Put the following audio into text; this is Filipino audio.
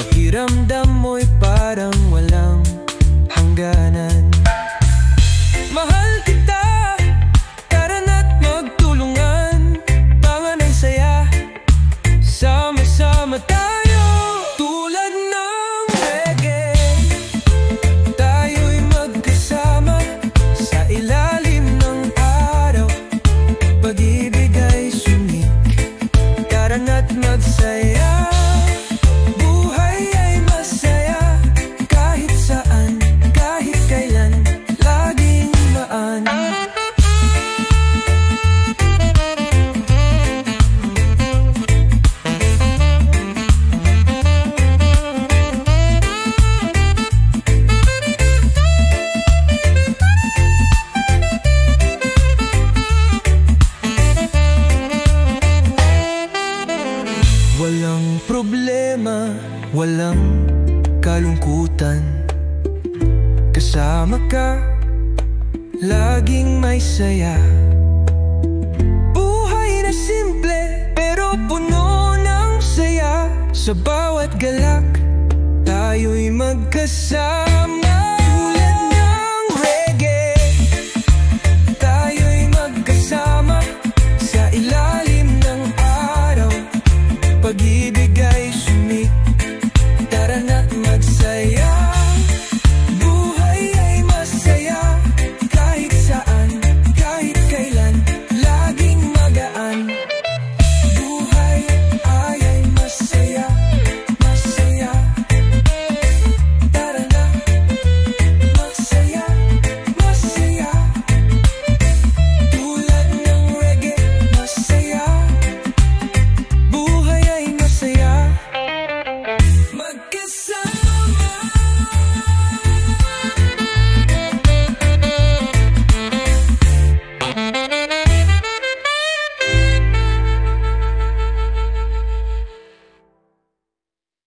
Pakiramdam mo'y parang walang hangganan. Mahal kita, tara na't magtulungan. Tangan ay saya, sama-sama tayo. Tulad ng reggae, tayo'y magkasama sa ilalim ng araw. Pag-ibig ay sumik, tara na't magsaya. Buhay ay masaya, kahit saan, kahit kailan, laging maan. Walang problema, walang kalungkutan. Kasama ka, laging may saya. Buhay na simple, pero puno ng saya. Sa bawat galak, tayo'y magkasama.